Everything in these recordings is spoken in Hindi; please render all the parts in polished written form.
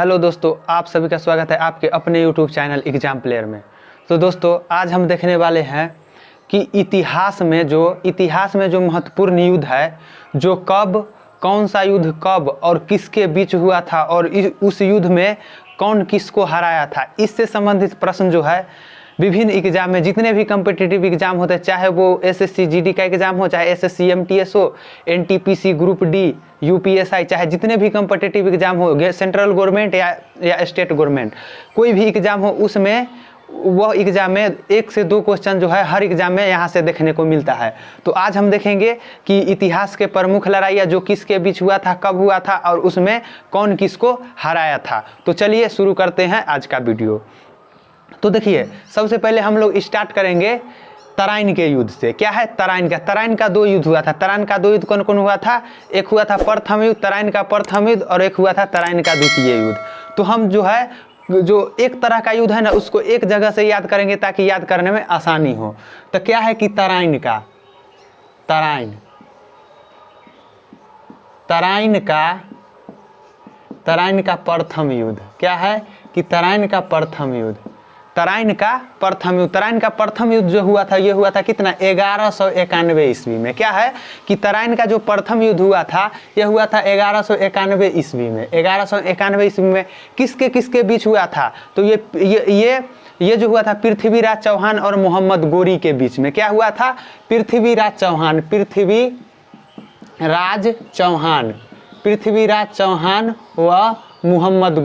हेलो दोस्तों, आप सभी का स्वागत है आपके अपने यूट्यूब चैनल एग्जाम प्लेयर में। तो दोस्तों आज हम देखने वाले हैं कि इतिहास में जो महत्वपूर्ण युद्ध है, जो कब कौन सा युद्ध कब और किसके बीच हुआ था और उस युद्ध में कौन किसको हराया था, इससे संबंधित प्रश्न जो है विभिन्न एग्जाम में, जितने भी कम्पिटिटिव एग्जाम होते हैं, चाहे वो एसएससी जीडी का एग्जाम हो, चाहे एसएससी एमटीएस हो, एनटीपीसी ग्रुप डी, यूपीएसआई, चाहे जितने भी कम्पिटिटिव एग्जाम हो, सेंट्रल गवर्नमेंट या स्टेट गवर्नमेंट, कोई भी एग्जाम हो, उसमें वह एग्जाम में 1 से 2 क्वेश्चन जो है हर एग्जाम में यहाँ से देखने को मिलता है। तो आज हम देखेंगे कि इतिहास के प्रमुख लड़ाइयाँ जो किसके बीच हुआ था, कब हुआ था और उसमें कौन किसको हराया था। तो चलिए शुरू करते हैं आज का वीडियो। तो देखिए, सबसे पहले हम लोग स्टार्ट करेंगे तराइन के युद्ध से। क्या है तराइन का 2 युद्ध हुआ था। तराइन का 2 युद्ध कौन कौन हुआ था? एक हुआ था प्रथम युद्ध, तराइन का प्रथम युद्ध, और एक हुआ था तराइन का द्वितीय युद्ध। तो हम जो एक तरह का युद्ध है ना, उसको एक जगह से याद करेंगे ताकि याद करने में आसानी हो। तो क्या है कि तराइन का प्रथम युद्ध, क्या है कि तराइन का प्रथम युद्ध जो हुआ था, ये हुआ था कितना? 1191 ईस्वी में। क्या है कि तराइन का जो प्रथम युद्ध हुआ था, यह हुआ था 1191 ईस्वी में। 1191 ईस्वी में किसके बीच हुआ था? तो ये जो हुआ था पृथ्वीराज चौहान और मोहम्मद गोरी के बीच में। क्या हुआ था? पृथ्वीराज चौहान व मोहम्मद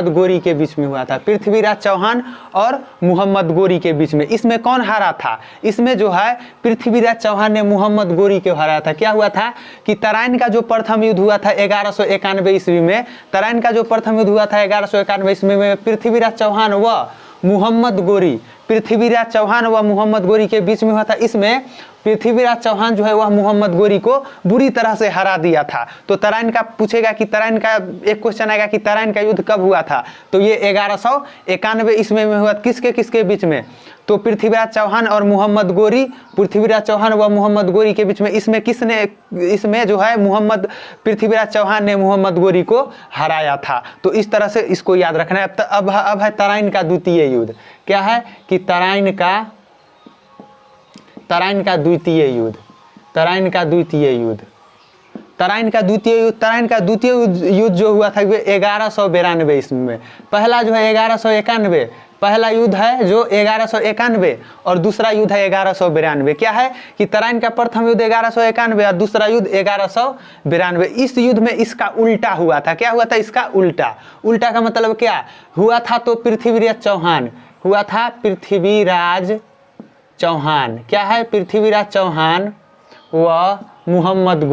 गोरी के बीच में हुआ था। पृथ्वीराज चौहान और मोहम्मद गोरी के बीच में। इसमें कौन हारा था? इसमें जो है पृथ्वीराज चौहान ने मोहम्मद गोरी को हराया था। क्या हुआ था कि तराइन का जो प्रथम युद्ध हुआ था 1191 ईस्वी में, तराइन का जो प्रथम युद्ध हुआ था 1191 ईस्वी में, पृथ्वीराज चौहान व मोहम्मद गोरी के बीच में हुआ था। इसमें पृथ्वीराज चौहान जो है वह मोहम्मद गोरी को बुरी तरह से हरा दिया था। तो तराइन का पूछेगा कि तराइन का एक क्वेश्चन आएगा कि तराइन का युद्ध कब हुआ था? तो ये 1191 ईस्वी में हुआ। किसके बीच में? तो पृथ्वीराज चौहान और मोहम्मद गोरी, पृथ्वीराज चौहान व मोहम्मद गोरी के बीच में। इसमें जो है पृथ्वीराज चौहान ने मोहम्मद गोरी को हराया था। तो इस तरह से इसको याद रखना है। अब है तराइन का द्वितीय युद्ध। क्या है कि तराइन का द्वितीय युद्ध जो हुआ था 1192 ईस्वी में। पहला जो है 1191, पहला युद्ध है जो 1191 और दूसरा युद्ध है 1192। क्या है कि तराइन का प्रथम युद्ध 1191 और दूसरा युद्ध 1192। इस युद्ध में इसका उल्टा हुआ था। क्या हुआ था? इसका उल्टा का मतलब क्या हुआ था? तो पृथ्वीराज चौहान, क्या है? पृथ्वीराज चौहान व मोहम्मद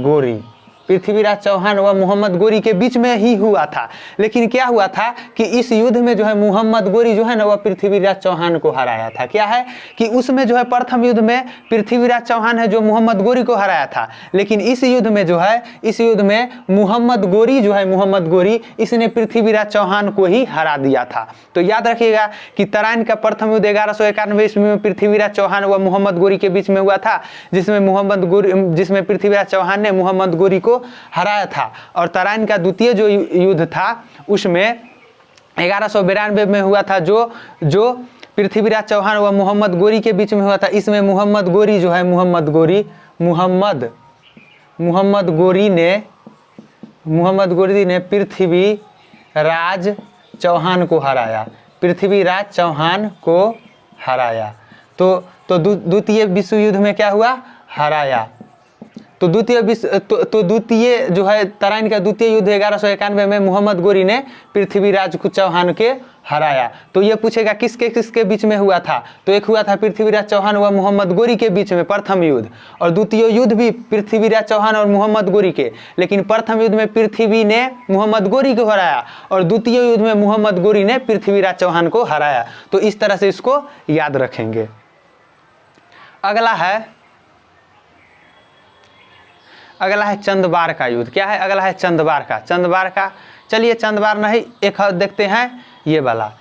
गोरी, पृथ्वीराज चौहान व मोहम्मद गोरी के बीच में ही हुआ था। लेकिन क्या हुआ था कि इस युद्ध में जो है मोहम्मद गोरी जो है ना वह पृथ्वीराज चौहान को हराया था। क्या है कि उसमें जो है प्रथम युद्ध में पृथ्वीराज चौहान है जो मोहम्मद गोरी को हराया था। लेकिन इस युद्ध में मोहम्मद गोरी इसने पृथ्वीराज चौहान को ही हरा दिया था। तो याद रखिएगा कि तराइन का प्रथम युद्ध 1191 ईस्वी में पृथ्वीराज चौहान व मोहम्मद गोरी के बीच में हुआ था, जिसमें पृथ्वीराज चौहान ने मोहम्मद गोरी को हराया था। और तराइन का द्वितीय जो युद्ध था उसमें 1192 में हुआ था, जो पृथ्वीराज चौहान व मोहम्मद गोरी के बीच में हुआ था। इसमें मोहम्मद गोरी ने पृथ्वीराज चौहान को हराया। तो द्वितीय विश्व युद्ध में क्या हुआ? हराया। तो द्वितीय जो है तराइन का द्वितीय युद्ध 1191 में मोहम्मद गोरी ने पृथ्वीराज चौहान के हराया। तो ये पूछेगा किसके बीच में हुआ था? तो एक हुआ था पृथ्वीराज चौहान व मोहम्मद गोरी के बीच में प्रथम युद्ध, और द्वितीय युद्ध भी पृथ्वीराज चौहान और मोहम्मद गोरी के। लेकिन प्रथम युद्ध में पृथ्वी ने मोहम्मद गोरी को हराया और द्वितीय युद्ध में मोहम्मद गोरी ने पृथ्वीराज चौहान को हराया। तो इस तरह से इसको याद रखेंगे। अगला है चंदबार का युद्ध। क्या है? अगला है चंदबार का। चलिए चंदबार नहीं, एक देखते हैं ये वाला।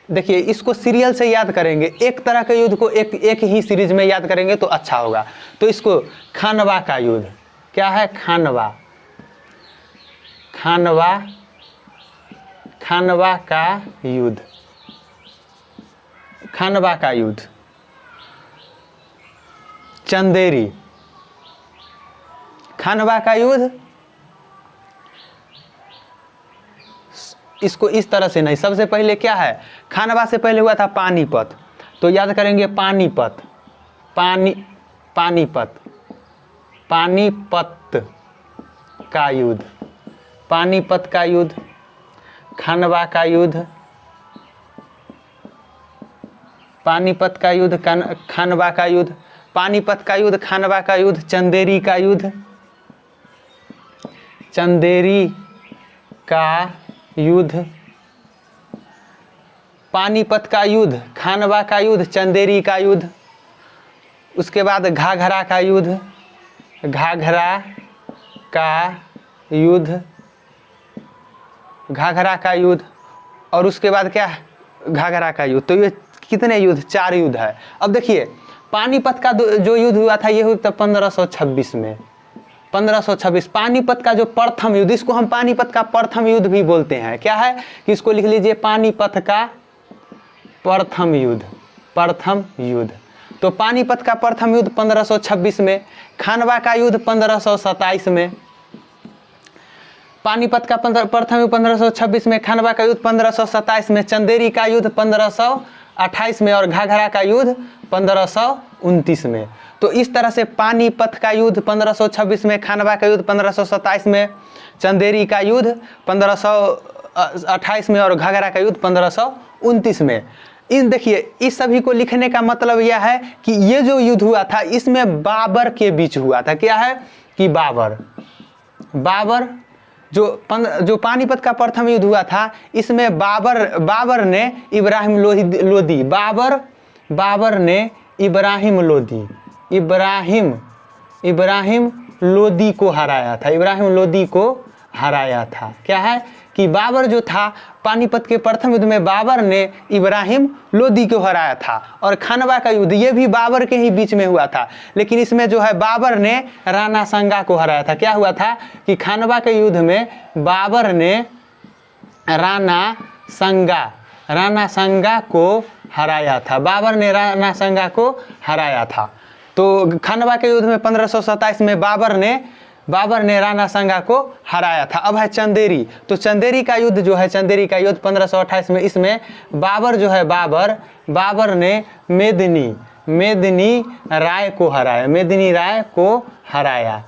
देखिए इसको सीरियल से याद करेंगे, एक तरह के युद्ध को एक ही सीरीज में याद करेंगे तो अच्छा होगा। तो इसको खानवा का युद्ध, क्या है, खानवा, खानवा, खानवा का युद्ध, खानवा का युद्ध। चंदेरी, खानवा का युद्ध, इसको इस तरह से नहीं, सबसे पहले क्या है, खानवा से पहले हुआ था पानीपत, तो याद करेंगे पानीपत, पानीपत, पानीपत का युद्ध, पानीपत का युद्ध, खानवा का युद्ध, पानीपत का युद्ध, खानवा का युद्ध, पानीपत का युद्ध, खानवा का युद्ध, चंदेरी का युद्ध, चंदेरी का युद्ध, पानीपत का युद्ध, खानवा का युद्ध, चंदेरी का युद्ध, उसके बाद घाघरा का युद्ध, घाघरा का युद्ध, घाघरा का युद्ध, और उसके बाद क्या, घाघरा का युद्ध। तो ये कितने युद्ध, 4 युद्ध है। अब देखिए पानीपत का जो युद्ध हुआ था ये हुआ था 1526 में, 1526। पानीपत का जो प्रथम युद्ध, इसको हम पानीपत का प्रथम युद्ध भी बोलते हैं, क्या है कि इसको लिख लीजिए पानीपत का प्रथम युद्ध, प्रथम युद्ध। तो पानीपत का प्रथम युद्ध 1526 में, खानवा का युद्ध 1527 में, पानीपत का प्रथम युद्ध 1526 में, खानवा का युद्ध 1527 में, चंदेरी का युद्ध 1528 में और घाघरा का युद्ध 1529 में। तो इस तरह से पानीपत का युद्ध 1526 में, खानवा का युद्ध 1527 में, चंदेरी का युद्ध 1528 में और घाघरा का युद्ध 1529 में। इन देखिए इस सभी को लिखने का मतलब यह है कि ये जो युद्ध हुआ था इसमें बाबर के बीच हुआ था, क्या है कि बाबर जो पानीपत का प्रथम युद्ध हुआ था इसमें बाबर ने इब्राहिम लोदी, बाबर ने इब्राहिम लोदी को हराया था, इब्राहिम लोदी को हराया था। क्या है कि बाबर जो था पानीपत के प्रथम युद्ध में बाबर ने इब्राहिम लोदी को हराया था। और खानवा का युद्ध ये भी बाबर के ही बीच में हुआ था, लेकिन इसमें जो है बाबर ने राणा सांगा को हराया था। क्या हुआ था कि खानवा के युद्ध में बाबर ने राणा सांगा को हराया था, बाबर ने राणा सांगा को हराया था। तो खानवा के युद्ध में 1527 में बाबर ने राणा सांगा को हराया था। अब है चंदेरी, तो चंदेरी का युद्ध जो है, चंदेरी का युद्ध 1528 में, इसमें बाबर जो है बाबर ने मेदिनी राय को हराया, मेदिनी राय को हराया।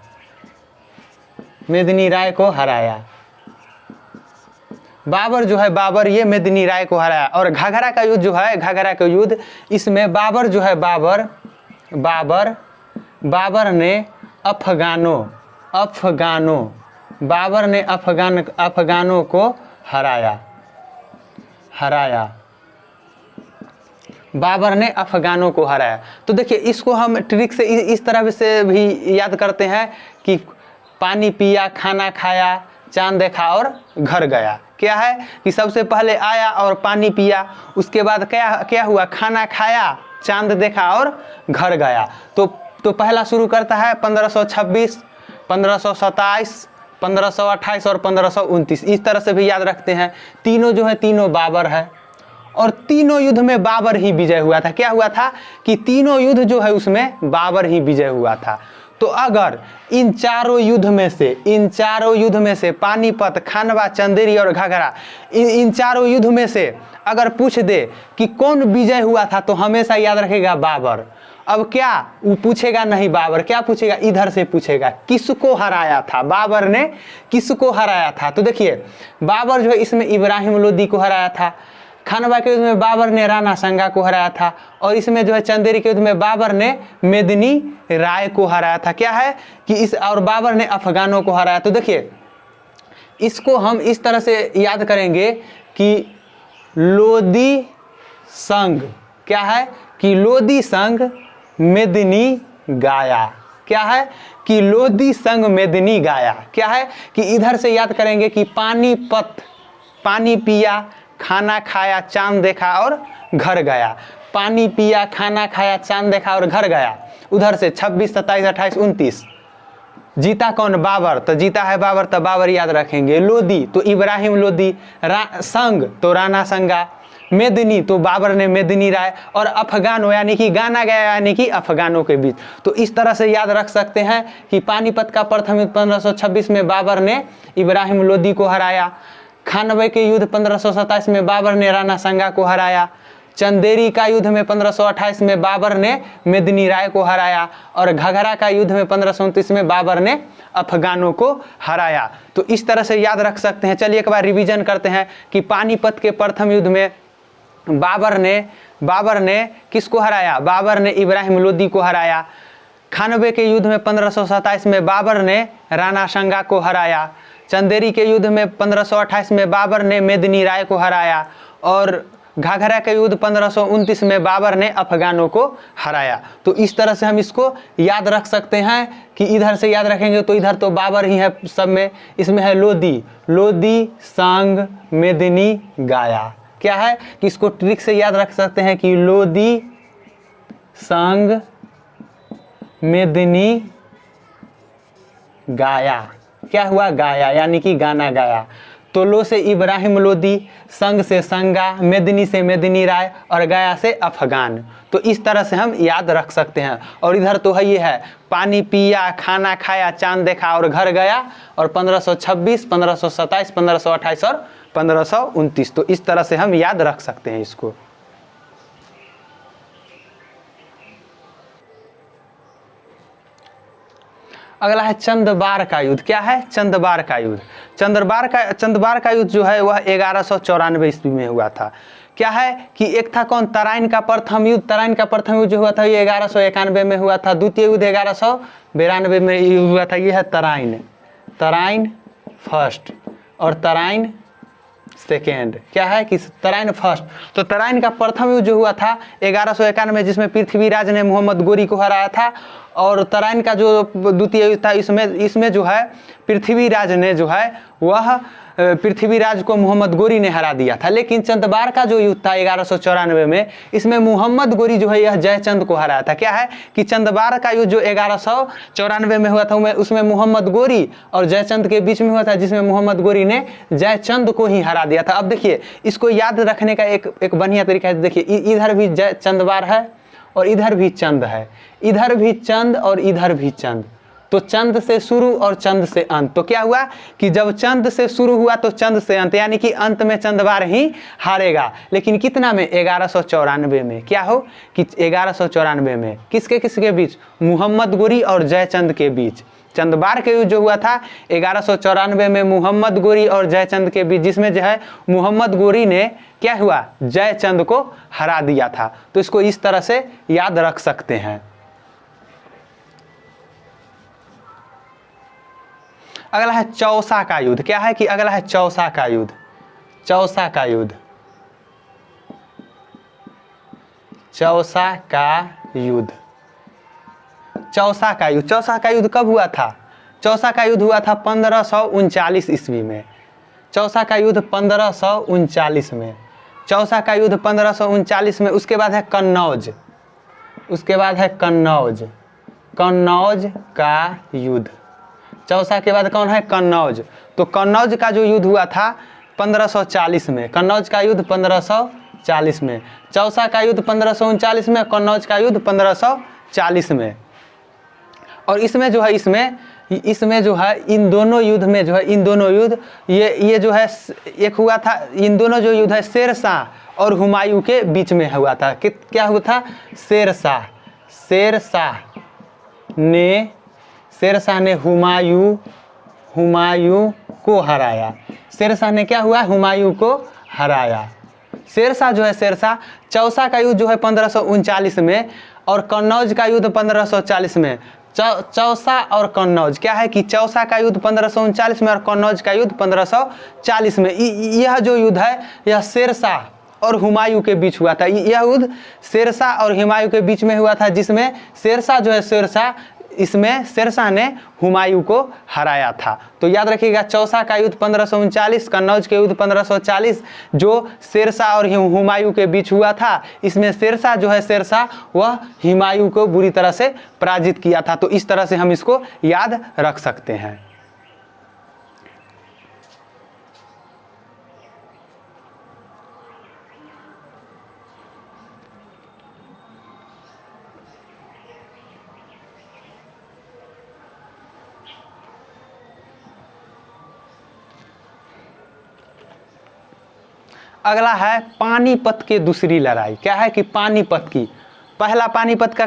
बाबर जो है ये मेदिनी राय को हराया। और घाघरा का युद्ध जो है, घाघरा का युद्ध, इसमें बाबर जो है बाबर ने अफगानों को हराया, बाबर ने अफगानों को हराया। तो देखिए इसको हम ट्रिक से इस तरह से भी याद करते हैं कि पानी पिया, खाना खाया, चांद देखा और घर गया। क्या है कि सबसे पहले आया और पानी पिया, उसके बाद क्या हुआ, खाना खाया, चांद देखा और घर गया। तो पहला शुरू करता है 1526, 1527, 1528 और 1529। इस तरह से भी याद रखते हैं। तीनों जो है तीनों बाबर है और तीनों युद्ध में बाबर ही विजय हुआ था। क्या हुआ था कि तीनों युद्ध जो है उसमें बाबर ही विजय हुआ था। तो अगर इन चारों युद्ध में से पानीपत, खानवा, चंदेरी और घाघरा, इन चारों युद्ध में से अगर पूछ दे कि कौन विजय हुआ था तो हमेशा याद रखेगा बाबर। अब क्या वो पूछेगा नहीं, बाबर क्या पूछेगा, इधर से पूछेगा किसको हराया था, बाबर ने किसको हराया था। तो देखिए बाबर जो है इसमें इब्राहिम लोदी को हराया था, खानवा के युद्ध में बाबर ने राणा सांगा को हराया था, और इसमें जो है चंदेरी के युद्ध में बाबर ने मेदिनी राय को हराया था। क्या है कि और बाबर ने अफगानों को हराया। तो देखिए इसको हम इस तरह से याद करेंगे कि लोदी संग, क्या है कि लोदी संग मेदिनी गाया। क्या है कि लोदी संग मेदिनी गाया। क्या है कि इधर से याद करेंगे कि पानीपत, पानी पिया, खाना खाया चांद देखा और घर गया। पानी पिया खाना खाया चांद देखा और घर गया। उधर से 26, 27, 28, 29। जीता कौन? बाबर। तो जीता है बाबर, तो बाबर याद रखेंगे। लोदी तो इब्राहिम लोदी। संग तो राणा संगा। मेदिनी तो बाबर ने मेदिनी राय। और अफगानो यानी कि गाना गया यानी कि अफगानों के बीच। तो इस तरह से याद रख सकते हैं कि पानीपत का प्रथम युद्ध 1526 में बाबर ने इब्राहिम लोदी को हराया। खानवे के युद्ध 1527 में बाबर ने राणा संगा को हराया। चंदेरी का युद्ध में 1528 में बाबर ने मेदिनी राय को हराया। और घघरा का युद्ध में 1529 में बाबर ने अफगानों को हराया। तो इस तरह से याद रख सकते हैं। चलिए एक बार रिवीजन करते हैं कि पानीपत के प्रथम युद्ध में बाबर ने किसको हराया? बाबर ने इब्राहिम लोदी को हराया। खानवे के युद्ध में 1527 में बाबर ने राणा संगा को हराया। चंदेरी के युद्ध में 1528 में बाबर ने मेदिनी राय को हराया। और घाघरा के युद्ध 1529 में बाबर ने अफगानों को हराया। तो इस तरह से हम इसको याद रख सकते हैं कि इधर से याद रखेंगे तो इधर तो बाबर ही है सब में। इसमें है लोदी। लोदी संग मेदिनी गाया। क्या है कि इसको ट्रिक से याद रख सकते हैं कि लोदी संग मेदिनी गाया। क्या हुआ? गाया यानी कि गाना गाया। तो लो से इब्राहिम लोदी, संग से संगा, मेदिनी से मेदिनी राय और गाया से अफगान। तो इस तरह से हम याद रख सकते हैं। और इधर तो है ये है पानी पिया खाना खाया चांद देखा और घर गया। और 1526, 1527, 1528 और 1529। तो इस तरह से हम याद रख सकते हैं इसको। अगला है चंदबार का युद्ध। क्या है? चंदबार का युद्ध। चंदबार का युद्ध जो है वह 1194 ईस्वी में हुआ था। क्या है कि एक था कौन? तराइन का प्रथम युद्ध। तराइन का प्रथम युद्ध जो हुआ था ये 1191 में हुआ था। द्वितीय युद्ध 1192 में हुआ था। ये है तराइन फर्स्ट और तराइन सेकेंड। क्या है कि तराइन फर्स्ट। तो तराइन का प्रथम युद्ध जो हुआ था 1191 में, जिसमें पृथ्वीराज ने मोहम्मद गोरी को हराया था। और तराइन का जो द्वितीय युद्ध था इसमें जो है पृथ्वीराज ने जो है वह पृथ्वीराज को मोहम्मद गोरी ने हरा दिया था। लेकिन चंदबार का जो युद्ध था 1194 में, इसमें मोहम्मद गोरी जो है यह जयचंद को हराया था। क्या है कि चंदबार का युद्ध जो 1194 में हुआ था उसमें मोहम्मद गोरी और जयचंद के बीच में हुआ था, जिसमें मोहम्मद गोरी ने जयचंद को ही हरा दिया था। अब देखिए इसको याद रखने का एक बढ़िया तरीका है। देखिए इधर भी चंदबार है और इधर भी चंद है। इधर भी चंद और इधर भी चंद। तो चंद से शुरू और चंद से अंत। तो क्या हुआ कि जब चंद से शुरू हुआ तो चंद से अंत, यानी कि अंत में चंदबार ही हारेगा। लेकिन कितना में? 1194 में। क्या हो कि 1194 में किसके बीच? मोहम्मद गोरी और जयचंद के बीच। चंदबार के युद्ध जो हुआ था 1194 में मोहम्मद गोरी और जयचंद के बीच, जिसमें जो है मोहम्मद गोरी ने क्या हुआ? जयचंद को हरा दिया था। तो इसको इस तरह से याद रख सकते हैं। अगला है चौसा का युद्ध। क्या है कि अगला है चौसा का युद्ध। चौसा का युद्ध। चौसा का युद्ध। चौसा का युद्ध। चौसा का युद्ध कब हुआ था? चौसा का युद्ध हुआ था 1539 ईस्वी में। चौसा का युद्ध 1539 में। चौसा का युद्ध 1539 में। उसके बाद है कन्नौज। उसके बाद है कन्नौज। कन्नौज का युद्ध। चौसा के बाद कौन है? कन्नौज। तो कन्नौज का जो युद्ध हुआ था 1540 में। कन्नौज का युद्ध 1540 में। चौसा का युद्ध 1539 में। कन्नौज का युद्ध 1540 में। और इसमें जो है इसमें जो है इन दोनों युद्ध में जो है इन दोनों युद्ध ये जो है एक हुआ था। इन दोनों जो युद्ध है शेरशाह और हुमायूं के बीच में हुआ था। क्या हुआ था? शेरशाह ने हुमायूं को हराया। शेरशाह ने क्या हुआ? हुमायूं को हराया। शेरशाह जो है चौसा का युद्ध जो है 1539 में और कन्नौज का युद्ध 1540 में। चौसा और कन्नौज। क्या है कि चौसा का युद्ध 1539 में और कन्नौज का युद्ध 1540 में। यह जो युद्ध है यह शेरशाह और हुमायूं के बीच हुआ था। यह युद्ध शेरशाह और हुमायूं के बीच में हुआ था, जिसमें शेरशाह जो है इसमें शेरशाह ने हुमायूं को हराया था। तो याद रखिएगा, चौसा का युद्ध 1539, कन्नौज के युद्ध 1540 जो शेरशाह और हुमायूं के बीच हुआ था, इसमें शेरशाह जो है शेरशाह वह हुमायूं को बुरी तरह से पराजित किया था। तो इस तरह से हम इसको याद रख सकते हैं। अगला है पानीपत के दूसरी लड़ाई। क्या है कि पानीपत की, पहला पानीपत का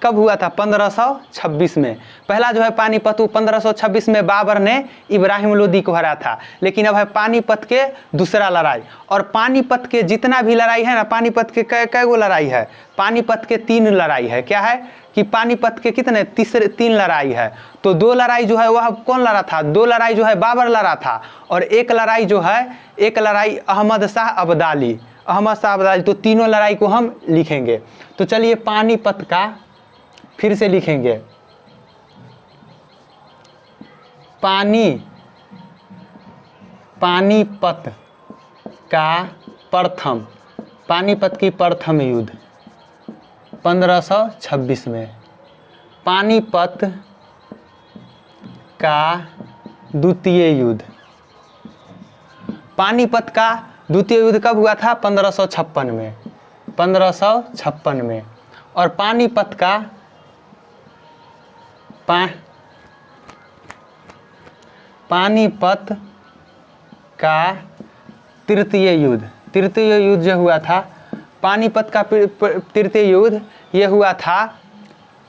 कब हुआ था? 1526 में। पहला जो है पानीपत 1526 में बाबर ने इब्राहिम लोदी को हराया था। लेकिन अब है पानीपत के दूसरा लड़ाई। और पानीपत के जितना भी लड़ाई है ना, पानीपत के कै गो लड़ाई है? पानीपत के 3 लड़ाई है। क्या है कि पानीपत के कितने? 3 लड़ाई है। तो 2 लड़ाई जो है वह कौन लड़ा था? 2 लड़ाई जो है बाबर लड़ा था, और एक लड़ाई जो है, एक लड़ाई अहमद शाह अब्दाली, अहमद शाह अब्दाली। तो तीनों लड़ाई को हम लिखेंगे। तो चलिए पानीपत का फिर से लिखेंगे। पानीपत का प्रथम, पानीपत की प्रथम युद्ध 1526 में। पानीपत का द्वितीय युद्ध, पानीपत का द्वितीय युद्ध कब हुआ था? 1556 में। 1556 में। और पानीपत का पानीपत का तृतीय युद्ध, तृतीय युद्ध जो हुआ था, पानीपत का तृतीय युद्ध ये हुआ था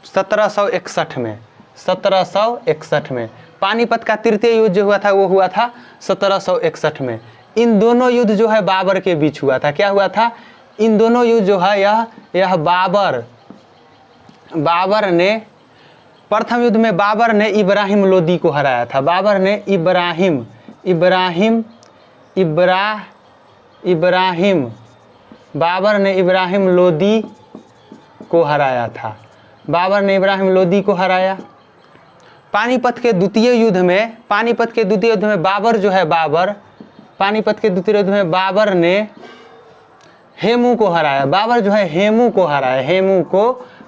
1761 में। 1761 में पानीपत का तृतीय युद्ध जो हुआ था वो हुआ था 1761 में। इन दोनों युद्ध जो है बाबर के बीच हुआ था। क्या हुआ था? इन दोनों युद्ध जो है यह बाबर ने, प्रथम युद्ध में बाबर ने इब्राहिम लोदी को हराया था। बाबर ने बाबर ने इब्राहिम लोदी को हराया था। बाबर ने इब्राहिम लोदी को हराया। पानीपत के द्वितीय युद्ध में, पानीपत के द्वितीय युद्ध में बाबर जो है, पानीपत के द्वितीय युद्ध में बाबर ने हेमू को हराया। बाबर जो है हेमू को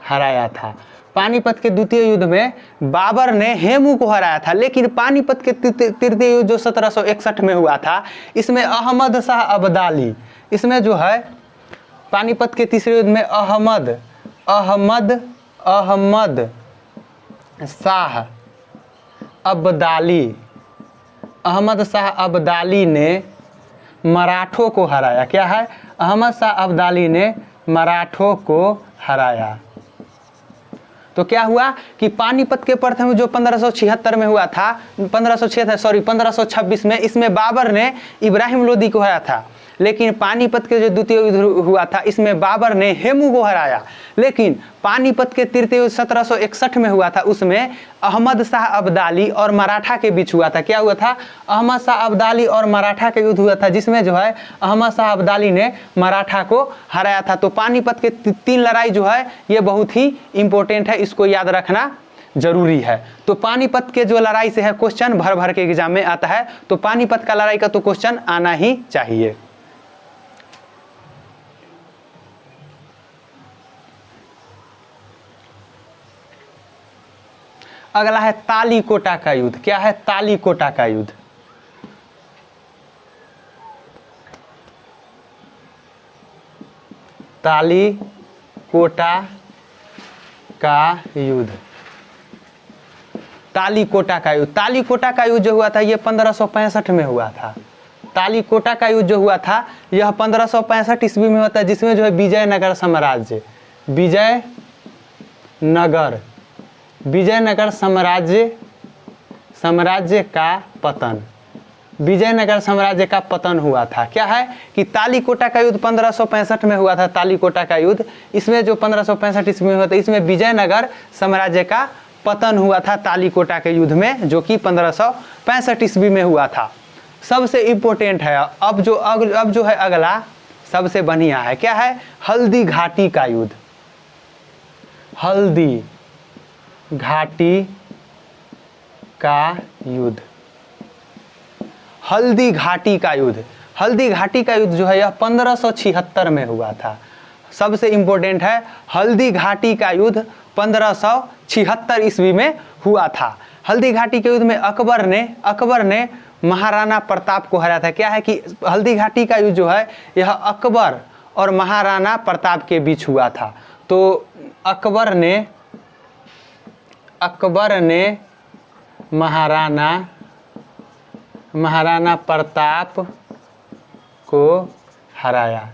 हराया था। पानीपत के द्वितीय युद्ध में बाबर ने हेमू को हराया था। लेकिन पानीपत के तृतीय युद्ध जो 1761 में हुआ था, इसमें अहमद शाह अब्दाली, इसमें जो है पानीपत के तीसरे युद्ध में अहमद शाह अब्दाली ने मराठों को हराया। क्या है? अहमद शाह अब्दाली ने मराठों को हराया। तो क्या हुआ कि पानीपत के प्रथम जो 1576 में हुआ था, 1526 में, इसमें बाबर ने इब्राहिम लोदी को हराया था। लेकिन पानीपत के जो द्वितीय युद्ध हुआ था, इसमें बाबर ने हेमू को हराया। लेकिन पानीपत के तृतीय युद्ध 1761 में हुआ था, उसमें अहमद शाह अब्दाली और मराठा के बीच हुआ था। क्या हुआ था? अहमद शाह अब्दाली और मराठा के युद्ध हुआ था, जिसमें जो है अहमद शाह अब्दाली ने मराठा को हराया था। तो पानीपत के 3 लड़ाई जो है ये बहुत ही इंपॉर्टेंट है, इसको याद रखना जरूरी है। तो पानीपत के जो लड़ाई से है क्वेश्चन भर भर के एग्जाम में आता है। तो पानीपत का लड़ाई का तो क्वेश्चन आना ही चाहिए। अगला है तालीकोटा का युद्ध। क्या है? तालीकोटा का युद्ध। तालीकोटा का युद्ध, तालीकोटा का युद्ध। तालीकोटा का युद्ध जो हुआ था ये 1565 में हुआ था। तालीकोटा का युद्ध जो हुआ था यह 1565 ईस्वी में होता है, जिसमें जो है विजयनगर साम्राज्य का पतन, विजयनगर साम्राज्य का पतन हुआ था। क्या है कि तालीकोटा का युद्ध 1565 में हुआ था। तालीकोटा का युद्ध, इसमें जो 1565 ईस्वी में हुआ था, इसमें विजयनगर साम्राज्य का पतन हुआ था तालीकोटा के युद्ध में, जो कि 1565 ईस्वी में हुआ था। सबसे इम्पोर्टेंट है अब जो है अगला सबसे बढ़िया है। क्या है? हल्दी घाटी का युद्ध। घाटी का युद्ध। हल्दी घाटी का युद्ध, हल्दी घाटी का युद्ध जो है यह 1576 में हुआ था। सबसे इंपॉर्टेंट है, हल्दी घाटी का युद्ध 1576 ईस्वी में हुआ था। हल्दी घाटी के युद्ध में अकबर ने महाराणा प्रताप को हराया था। क्या है कि हल्दी घाटी का युद्ध जो है यह अकबर और महाराणा प्रताप के बीच हुआ था। तो अकबर ने महाराणा प्रताप को हराया।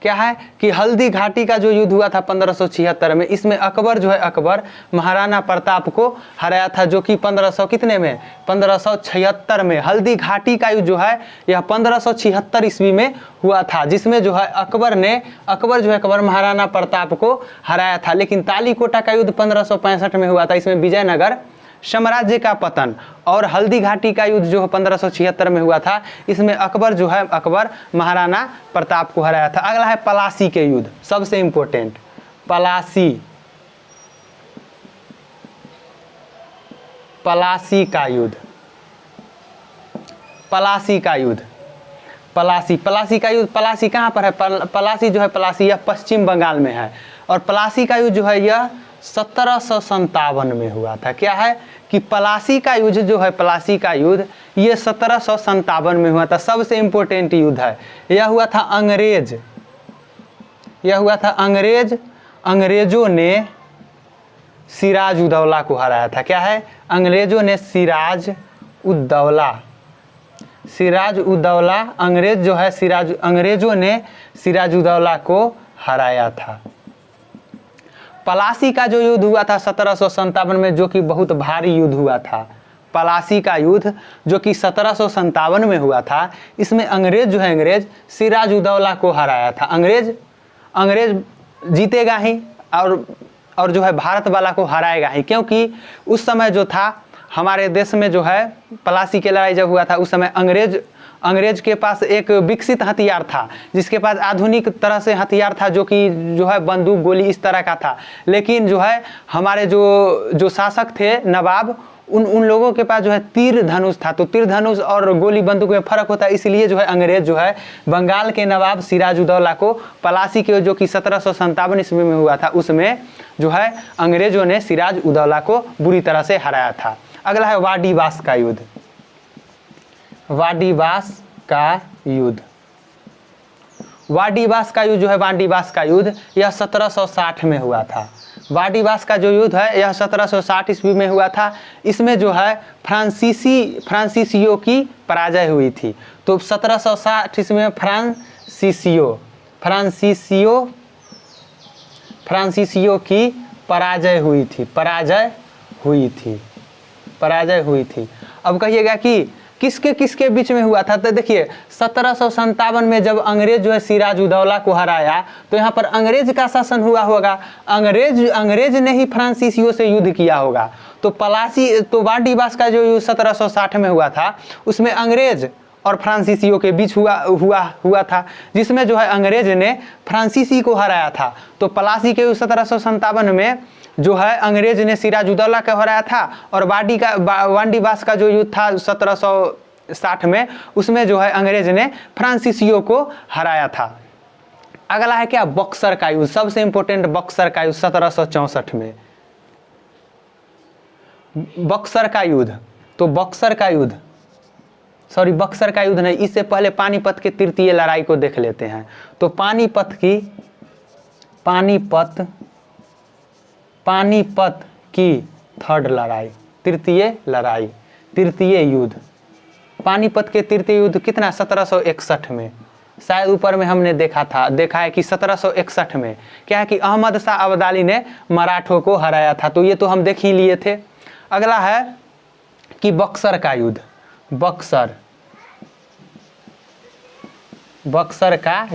क्या है कि हल्दी घाटी का जो युद्ध हुआ था 1576 में, इसमें अकबर जो है अकबर महाराणा प्रताप को हराया था, जो कि 1576 में। हल्दी घाटी का युद्ध जो है यह 1576 ईस्वी में हुआ था, जिसमें जो है अकबर महाराणा प्रताप को हराया था। लेकिन तालीकोटा का युद्ध 1565 में हुआ था, इसमें विजयनगर साम्राज्य का पतन। और हल्दी घाटी का युद्ध जो 1576 में हुआ था, इसमें अकबर महाराणा प्रताप को हराया था। अगला है पलासी के युद्ध, सबसे इंपॉर्टेंट। पलासी का युद्ध, पलासी का युद्ध। पलासी कहाँ पर है? पलासी जो है, पलासी यह पश्चिम बंगाल में है। और पलासी का युद्ध जो है यह 1757 में हुआ था। क्या है कि पलासी का युद्ध जो है, पलासी का युद्ध ये 1757 में हुआ था। सबसे इंपॉर्टेंट युद्ध है। यह हुआ था अंग्रेजों ने सिराज उदौला को हराया था। क्या है? अंग्रेजों ने सिराज उदौला अंग्रेजों ने सिराज उदौला को हराया था। पलासी का जो युद्ध हुआ था 1757 में, जो कि बहुत भारी युद्ध हुआ था। पलासी का युद्ध जो कि 1757 में हुआ था, इसमें अंग्रेज सिराज उदौला को हराया था। अंग्रेज जीतेगा ही और जो है भारत वाला को हराएगा ही, क्योंकि उस समय जो था हमारे देश में जो है पलासी की लड़ाई जब हुआ था, उस समय अंग्रेज के पास एक विकसित हथियार था, जिसके पास आधुनिक तरह से हथियार था, जो है बंदूक गोली इस तरह का था। लेकिन जो है हमारे जो शासक थे नवाब, उन लोगों के पास जो है तीर धनुष था। तो तीर धनुष और गोली बंदूक में फर्क होता है, इसलिए जो है अंग्रेज जो है बंगाल के नवाब सिराज उदौला को पलासी के जो कि 1757 ईस्वी में हुआ था, उसमें जो है अंग्रेजों ने सिराज उदौला को बुरी तरह से हराया था। अगला है वाडीवास का युद्ध। वाडीवास का युद्ध जो है, वाडीवास का युद्ध यह 1760 में हुआ था। वाडीवास का जो युद्ध है यह 1760 ईस्वी में हुआ था। इसमें जो है फ्रांसीसियों की पराजय हुई थी। तो 1760 ईस्वी में फ्रांसीसियों की पराजय हुई थी। अब कहिएगा कि किसके बीच में हुआ था? तो देखिए 1757 में जब अंग्रेज जो है सिराज उदौला को हराया, तो यहाँ पर अंग्रेज का शासन हुआ होगा। अंग्रेज ने ही फ्रांसीसियों से युद्ध किया होगा। तो वाडीवास का जो युद्ध 1760 में हुआ था, उसमें अंग्रेज और फ्रांसीसियों के बीच हुआ था, जिसमें जो है अंग्रेज ने फ्रांसीसी को हराया था। तो पलासी के युद्ध 1757 में जो है अंग्रेज ने सिराज उदौला को हराया था, और वाडीवास का जो युद्ध था 1760 में, उसमें जो है अंग्रेज ने फ्रांसीसियों को हराया था। अगला है क्या? बक्सर का युद्ध। सबसे इंपॉर्टेंट बक्सर का युद्ध 1764 में। बक्सर का युद्ध नहीं, इससे पहले पानीपत के तृतीय लड़ाई को देख लेते हैं। तो पानीपत की थर्ड लड़ाई, तृतीय युद्ध। पानीपत के तृतीय युद्ध कितना? 1761 में। शायद ऊपर में हमने देखा है कि 1761 में क्या है कि अहमद शाह अब्दाली ने मराठों को हराया था। तो ये तो हम देख ही लिए थे। अगला है कि बक्सर का युद्ध। बक्सर का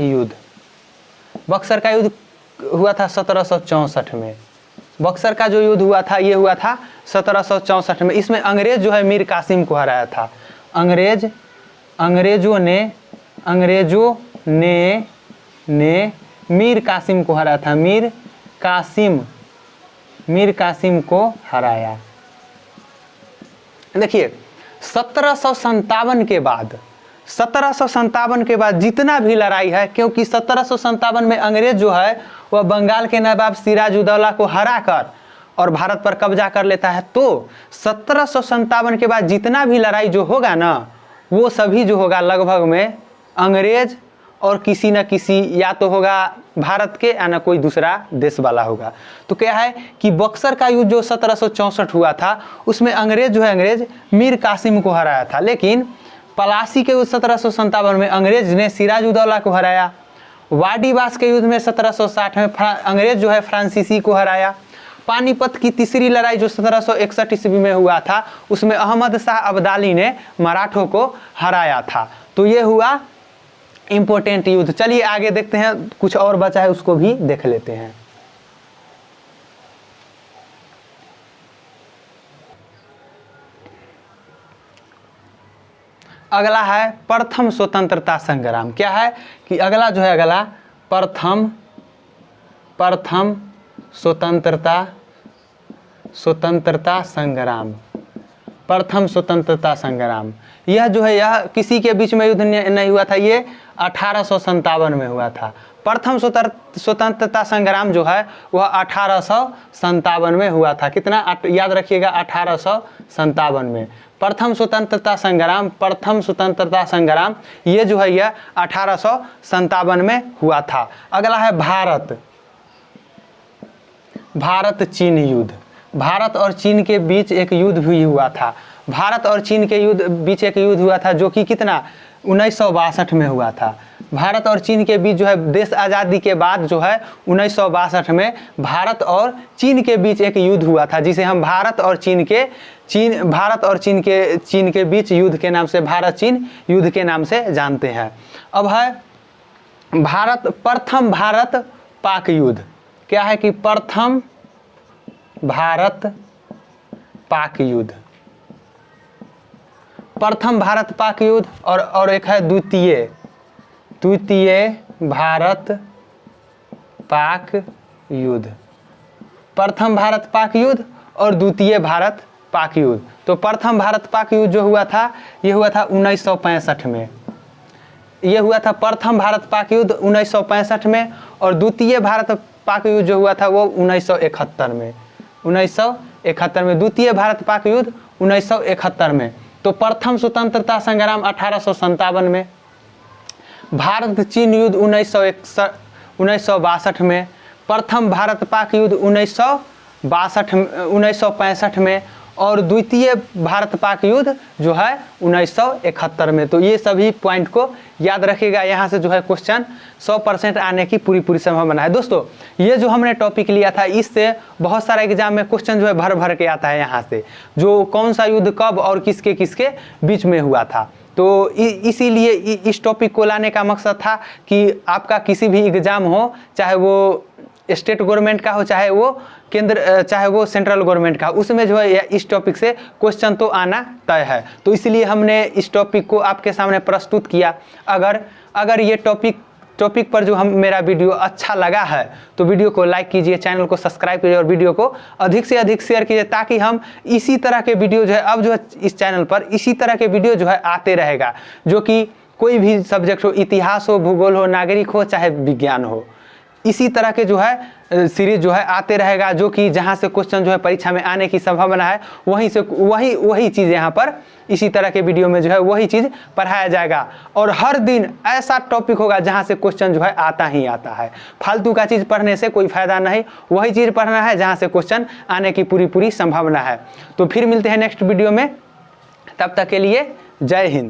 युद्ध हुआ था 1764 में। बक्सर का जो युद्ध हुआ था, ये हुआ था 1764 में। इसमें अंग्रेज जो है मीर कासिम को हराया था। अंग्रेजों ने मीर कासिम को हराया था। मीर कासिम मीर कासिम को हराया। देखिए 1757 के बाद 1757 के बाद जितना भी लड़ाई है, क्योंकि 1757 में अंग्रेज जो है वह बंगाल के नवाब सिराजुद्दौला को हराकर और भारत पर कब्जा कर लेता है। तो 1757 के बाद जितना भी लड़ाई जो होगा ना, वो सभी जो होगा लगभग में अंग्रेज और किसी न किसी, या तो होगा भारत के या ना कोई दूसरा देश वाला होगा। तो क्या है कि बक्सर का युद्ध जो 1764 हुआ था उसमें अंग्रेज जो है, अंग्रेज मीर कासिम को हराया था। लेकिन पलासी के युद्ध 1757 में अंग्रेज ने सिराजुद्दौला को हराया। वाडीवास के युद्ध में 1760 में अंग्रेज जो है फ्रांसीसी को हराया। पानीपत की तीसरी लड़ाई जो 1761 ईस्वी में हुआ था उसमें अहमद शाह अब्दाली ने मराठों को हराया था। तो ये हुआ इंपॉर्टेंट युद्ध। चलिए आगे देखते हैं, कुछ और बचा है उसको भी देख लेते हैं। अगला है प्रथम स्वतंत्रता संग्राम। क्या है कि अगला जो है, अगला प्रथम स्वतंत्रता संग्राम। प्रथम स्वतंत्रता संग्राम यह जो है, यह किसी के बीच में युद्ध नहीं हुआ था, ये 1857 में हुआ था। प्रथम स्वतंत्रता संग्राम जो है वह 1857 में हुआ था। कितना याद रखिएगा, 1857 में प्रथम स्वतंत्रता संग्राम ये जो है यह 1857 में हुआ था। अगला है भारत चीन युद्ध। भारत और चीन के बीच एक युद्ध भी हुआ था। भारत और चीन के बीच एक युद्ध हुआ था जो कि कितना 1962 में हुआ था। भारत और चीन के बीच जो है, देश आज़ादी के बाद जो है 1962 में भारत और चीन के बीच एक युद्ध हुआ था, जिसे हम भारत और चीन के बीच युद्ध के नाम से, भारत चीन युद्ध के नाम से जानते हैं। अब है प्रथम भारत पाक युद्ध। क्या है कि प्रथम भारत पाक युद्ध, प्रथम भारत पाक युद्ध और एक है द्वितीय भारत पाक युद्ध। प्रथम भारत पाक युद्ध और द्वितीय भारत पाक युद्ध। तो प्रथम भारत पाक युद्ध जो हुआ था ये हुआ था 1965 में। ये हुआ था प्रथम भारत पाक युद्ध 1965 में, और द्वितीय भारत पाक युद्ध जो हुआ था वो 1971 में। 1971 में द्वितीय भारत पाक युद्ध 1971 में। तो प्रथम स्वतंत्रता संग्राम 1857 में, भारत चीन युद्ध 1962 में, प्रथम भारत पाक युद्ध 1965 में, और द्वितीय भारत पाक युद्ध जो है 1971 में। तो ये सभी पॉइंट को याद रखिएगा। यहाँ से जो है क्वेश्चन 100% आने की पूरी संभावना है। दोस्तों ये जो हमने टॉपिक लिया था इससे बहुत सारा एग्जाम में क्वेश्चन जो है भर के आता है, यहाँ से जो कौन सा युद्ध कब और किसके बीच में हुआ था। तो इसीलिए इस टॉपिक को लाने का मकसद था कि आपका किसी भी एग्ज़ाम हो, चाहे वो स्टेट गवर्नमेंट का हो, चाहे वो सेंट्रल गवर्नमेंट का, उसमें जो है इस टॉपिक से क्वेश्चन तो आना तय है। तो इसलिए हमने इस टॉपिक को आपके सामने प्रस्तुत किया। अगर ये टॉपिक पर जो मेरा वीडियो अच्छा लगा है तो वीडियो को लाइक कीजिए, चैनल को सब्सक्राइब कीजिए और वीडियो को अधिक से अधिक शेयर कीजिए, ताकि हम इसी तरह के वीडियो जो है, अब जो है इस चैनल पर इसी तरह के वीडियो जो है आते रहेगा, जो कि कोई भी सब्जेक्ट हो, इतिहास हो, भूगोल हो, नागरिक हो, चाहे विज्ञान हो, इसी तरह के जो है सीरीज जो है आते रहेगा, जो कि जहाँ से क्वेश्चन जो है परीक्षा में आने की संभावना है वही चीज़ यहाँ पर इसी तरह के वीडियो में जो है वही चीज़ पढ़ाया जाएगा। और हर दिन ऐसा टॉपिक होगा जहाँ से क्वेश्चन जो है आता ही आता है। फालतू का चीज़ पढ़ने से कोई फायदा नहीं, वही चीज़ पढ़ना है जहाँ से क्वेश्चन आने की पूरी संभावना है। तो फिर मिलते हैं नेक्स्ट वीडियो में, तब तक के लिए जय हिंद।